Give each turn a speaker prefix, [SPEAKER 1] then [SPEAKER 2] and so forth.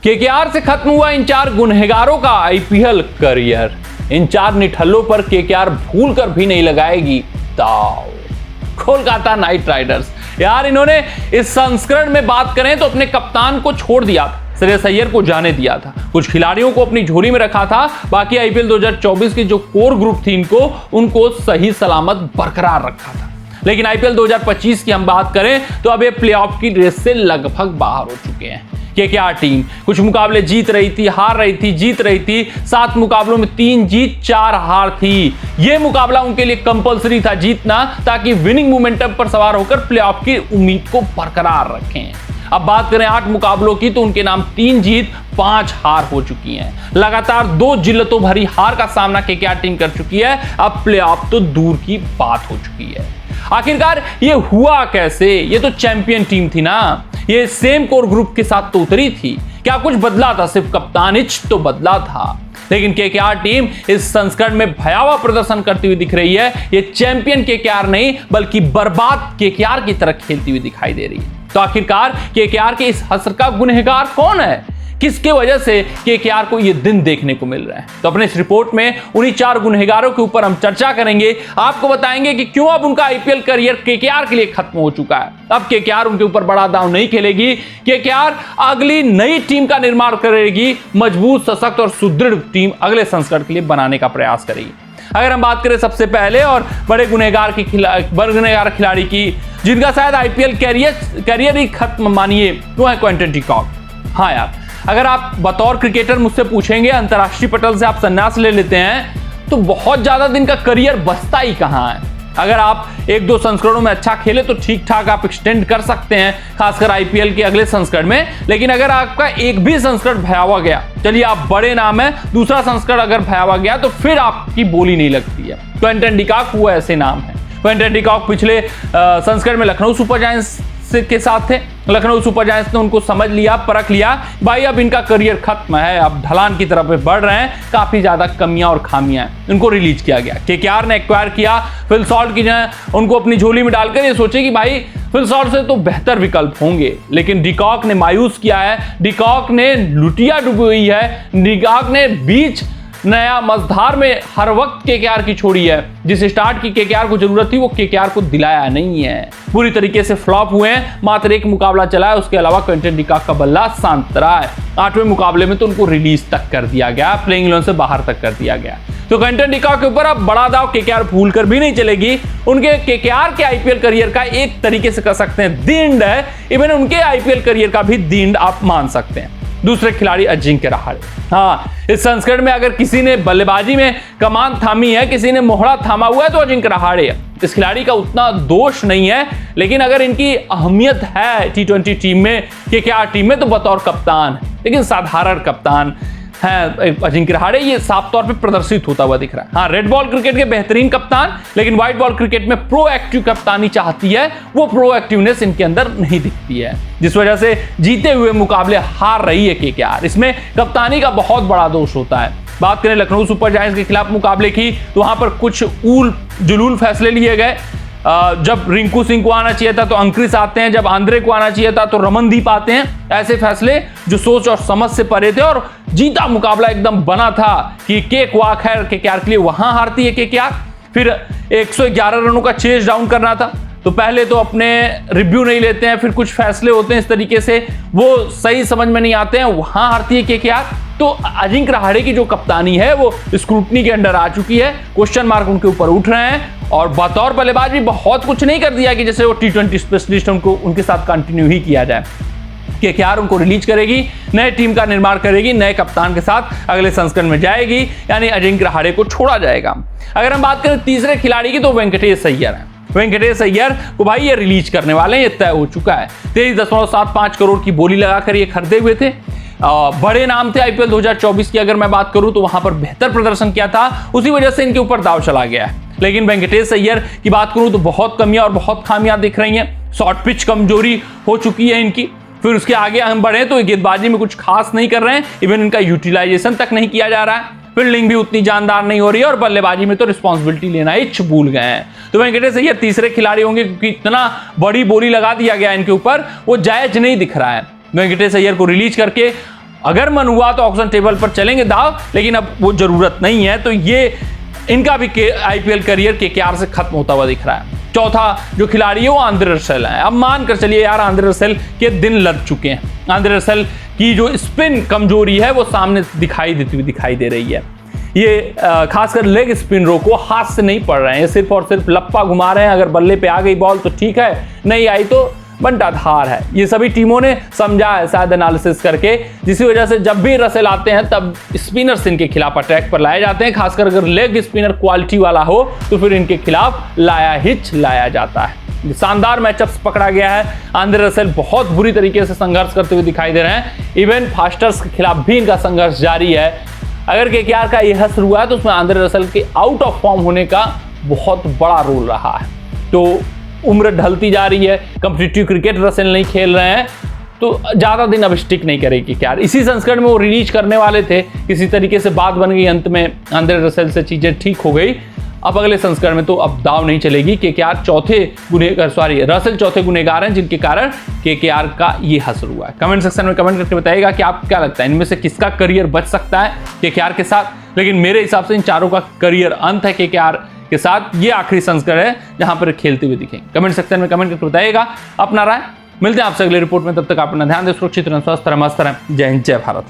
[SPEAKER 1] KKR से खत्म हुआ इन 4 गुनहगारों का आईपीएल करियर। इन 4 निठल्लों पर केकेआर भूल कर भी नहीं लगाएगी दाव। कोलकाता नाइट राइडर्स, यार इन्होंने इस संस्करण में बात करें तो अपने कप्तान को छोड़ दिया था, श्रेयस अय्यर को जाने दिया था, कुछ खिलाड़ियों को अपनी झोली में रखा था, बाकी आईपीएल 2024 की जो कोर ग्रुप थी उनको सही सलामत बरकरार रखा था। लेकिन आईपीएल 2025 की हम बात करें तो अब ये प्लेऑफ की रेस से लगभग बाहर हो चुके हैं। केकेआर टीम कुछ मुकाबले जीत रही थी, हार रही थी, जीत रही थी। 7 मुकाबलों में 3 जीत 4 हार थी। यह मुकाबला उनके लिए कंपलसरी था जीतना, ताकि विनिंग मोमेंटम पर सवार होकर प्लेऑफ की उम्मीद को बरकरार रखें। अब बात करें 8 मुकाबलों की तो उनके नाम 3 जीत 5 हार हो चुकी हैं। लगातार 2 जिल्लतों भरी हार का सामना केकेआर टीम कर चुकी है। अब प्लेऑफ तो दूर की बात हो चुकी है। आखिरकार ये हुआ कैसे? ये तो चैंपियन टीम थी ना, ये सेम कोर ग्रुप के साथ तो उतरी थी। क्या कुछ बदला था? सिर्फ कप्तानिच तो बदला था। लेकिन केकेआर टीम इस संस्करण में भयावह प्रदर्शन करती हुई दिख रही है। ये चैंपियन केकेआर नहीं बल्कि बर्बाद केकेआर की तरह खेलती हुई दिखाई दे रही है। तो आखिरकार केकेआर के इस हसर का गुनहगार कौन है? किसके वजह से केकेआर को ये दिन देखने को मिल रहा है? तो अपने इस रिपोर्ट में उन्हीं 4 गुनहगारों के ऊपर हम चर्चा करेंगे। आपको बताएंगे कि क्यों अब उनका आईपीएल करियर केकेआर के लिए खत्म हो चुका है। अब केकेआर उनके ऊपर बड़ा दांव नहीं खेलेगी। केकेआर अगली नई टीम का निर्माण करेगी, मजबूत, सशक्त और सुदृढ़ टीम अगले संस्करण के लिए बनाने का प्रयास करेगी। अगर हम बात करें सबसे पहले और बड़े गुनहगार खिलाड़ी की, जिनका शायद आईपीएल करियर ही खत्म मानिए, वो है क्विंटन डिकॉक। हाँ यार, अगर आप बतौर क्रिकेटर मुझसे पूछेंगे अंतर्राष्ट्रीय पटल से आप संन्यास ले लेते हैं तो बहुत ज्यादा दिन का करियर बचता ही कहां है। अगर आप 1-2 संस्करणों में अच्छा खेले तो ठीक ठाक आप एक्सटेंड कर सकते हैं, खासकर आईपीएल के अगले संस्करण में। लेकिन अगर आपका एक भी संस्करण भयावह गया, चलिए आप बड़े नाम है, दूसरा संस्करण अगर भयावह गया तो फिर आपकी बोली नहीं लगती है। क्विंटन डिकॉक वो ऐसे नाम है। क्विंटन डिकॉक पिछले संस्करण में लखनऊ सुपर जायंट्स के साथ थे। लखनऊ सुपर जायंट्स ने उनको समझ लिया, परख लिया, भाई अब इनका करियर खत्म है, अब ढलान की तरफ बढ़ रहे हैं, काफी ज्यादा कमियां और खामियां हैं, इनको रिलीज किया गया। केकेआर ने एक्वायर किया फिल सॉल्ट की जगह, उनको अपनी झोली में डालकर ये सोचे कि भाई फिल सॉल्ट से तो बेहतर विकल्प होंगे। लेकिन डिकॉक ने मायूस किया है, डिकॉक ने लुटिया डुबोई है, डिकॉक ने बीच नया मझधार में हर वक्त केकेआर की छोड़ी है। जिस स्टार्ट की केकेआर को जरूरत थी वो केकेआर को दिलाया नहीं है। पूरी तरीके से फ्लॉप हुए हैं। मात्र 1 मुकाबला चला है, उसके अलावा क्विंटन डिकॉक का बल्ला शांत रहा है। 8वें मुकाबले में तो उनको रिलीज तक कर दिया गया, प्लेइंग 11 से बाहर तक कर दिया गया। तो क्विंटन डिकॉक के ऊपर अब बड़ा दाव केकेआर भूल कर भी नहीं चलेगी। उनके केकेआर के आईपीएल करियर का एक तरीके से कह सकते हैं दींड है, इवन उनके आईपीएल करियर का भी दींड आप मान सकते हैं। दूसरे खिलाड़ी अजिंक्य रहाणे। हाँ, इस संस्करण में अगर किसी ने बल्लेबाजी में कमान थामी है, किसी ने मोहरा थामा हुआ है तो अजिंक्य रहाणे है। इस खिलाड़ी का उतना दोष नहीं है, लेकिन अगर इनकी अहमियत है T20 टीम में, केकेआर टीम में, तो बतौर कप्तान, लेकिन साधारण कप्तान है अजिंक्य रहाणे, ये साफ तौर पे प्रदर्शित होता हुआ दिख रहा है। हाँ, रेड बॉल क्रिकेट के बेहतरीन कप्तान, लेकिन व्हाइट बॉल क्रिकेट में प्रोएक्टिव कप्तानी चाहती है, वो प्रोएक्टिवनेस इनके अंदर नहीं दिखती है, जिस वजह से जीते हुए मुकाबले हार रही है केकेआर। इसमें कप्तानी का बहुत बड़ा दोष होता है। बात करें लखनऊ सुपर जायंट्स के खिलाफ मुकाबले की तो वहां पर कुछ ऊल जुलूल फैसले लिए गए। जब रिंकू सिंह को आना चाहिए था तो अंक्रिस आते हैं, जब आंद्रे को आना चाहिए था तो रमनदीप आते हैं। ऐसे फैसले जो सोच और समझ से परे थे, और जीता मुकाबला एकदम बना था कि केक वाक है केकेआर के लिए, वहां हारती है केकेआर। फिर 111 रनों का चेज डाउन करना था, तो पहले तो अपने रिव्यू नहीं लेते हैं, फिर कुछ फैसले होते हैं इस तरीके से, वो सही समझ में नहीं आते हैं, वहां हारती है केकेआर। तो अजिंक्य रहाणे की जो कप्तानी है वो स्क्रूटनी के अंडर आ चुकी है, क्वेश्चन मार्क उनके ऊपर उठ रहे हैं, और बतौर बल्लेबाज भी बहुत कुछ नहीं कर दिया कि जैसे वो T20 स्पेशलिस्ट उनको उनके साथ कंटिन्यू ही किया जाए। केकेआर उनको रिलीज करेगी, नए टीम का निर्माण करेगी, नए कप्तान के साथ अगले संस्करण में जाएगी, यानी अजिंक्य रहाणे को छोड़ा जाएगा। अगर हम बात करें तीसरे खिलाड़ी की तो वेंकटेश अय्यर है। वेंकटेश अय्यर को भाई ये रिलीज करने वाले हैं, ये तय हो चुका है। 23.75 करोड़ की बोली लगाकर ये खरीदे हुए थे। बड़े नाम थे आईपीएल 2024 की अगर मैं बात करूं तो वहां पर बेहतर प्रदर्शन किया था, उसी वजह से इनके ऊपर दाव चला गया है। लेकिन वेंकटेश अय्यर की बात करूं तो बहुत कमियां और बहुत खामियां दिख रही हैं। शॉर्ट पिच कमजोरी हो चुकी है इनकी। फिर उसके आगे हम बढ़े तो गेंदबाजी में कुछ खास नहीं कर रहे हैं, इवन इनका यूटिलाइजेशन तक नहीं किया जा रहा है। फील्डिंग भी उतनी जानदार नहीं हो रही है, और बल्लेबाजी में तो रिस्पॉन्सिबिलिटी लेना ही भूल गए हैं। तो वेंकटेश अय्यर तीसरे खिलाड़ी होंगे, क्योंकि इतना बड़ी बोली लगा दिया गया इनके ऊपर, वो जायज नहीं दिख रहा है। वेंकटेश अय्यर को रिलीज करके अगर मन हुआ तो ऑक्शन टेबल पर चलेंगे दाव, लेकिन अब वो जरूरत नहीं है। तो ये इनका भी आईपीएल करियर केकेआर से खत्म होता हुआ दिख रहा है। चौथा जो खिलाड़ी है वो आंद्रे रसेल है। अब मान कर चलिए यार, आंद्रे रसेल के दिन लग चुके हैं। आंद्रे रसेल की जो स्पिन कमजोरी है वो सामने दिखाई देती हुई दिखाई दे रही है। ये खासकर लेग स्पिनरों को हाथ से नहीं पड़ रहे हैं, सिर्फ और सिर्फ लप्पा घुमा रहे हैं। अगर बल्ले पे आ गई बॉल तो ठीक है, नहीं आई तो बंटाधार है। ये सभी टीमों ने समझा है शायद एनालिसिस करके, जिसकी वजह से जब भी रसेल आते हैं तब स्पिनर्स इनके खिलाफ अटैक पर लाए जाते हैं। खासकर अगर लेग स्पिनर क्वालिटी वाला हो तो फिर इनके खिलाफ लाया जाता है। शानदार मैचअप्स पकड़ा गया है। आंद्रे रसेल बहुत बुरी तरीके से संघर्ष करते हुए दिखाई दे रहे हैं। इवन फास्टर्स के खिलाफ भी इनका संघर्ष जारी है। अगर केकेआर का यह हश्र हुआ है तो उसमें आंद्रे रसेल के आउट ऑफ फॉर्म होने का बहुत बड़ा रोल रहा है। तो उम्र ढलती जा रही है, कॉम्पिटिटिव क्रिकेट रसेल नहीं खेल रहे हैं, तो ज़्यादा दिन अब स्टिक नहीं करेगी केकेआर। इसी संस्करण में वो रिलीज करने वाले थे, किसी तरीके से बात बन गई, अंत में आंद्रे रसेल से चीज़ें ठीक हो गई। अब अगले संस्करण में तो अब दाव नहीं चलेगी। केकेआर रसेल चौथे गुनहगार हैं जिनके कारण केकेआर का ये हश्र हुआ है। कमेंट सेक्शन में कमेंट करके बताइएगा कि आपको क्या लगता है, इनमें से किसका करियर बच सकता है केकेआर के साथ। लेकिन मेरे हिसाब से इन चारों का करियर अंत है केकेआर के साथ। ये आखिरी संस्करण है जहां पर खेलते हुए दिखेंगे। कमेंट सेक्शन में कमेंट करके बताइएगा अपना राय। मिलते हैं आपसे अगले रिपोर्ट में, तब तक अपना ध्यान दें, सुरक्षित रहें, स्वस्थ रहें, मस्त रहें। जय हिंद, जय भारत।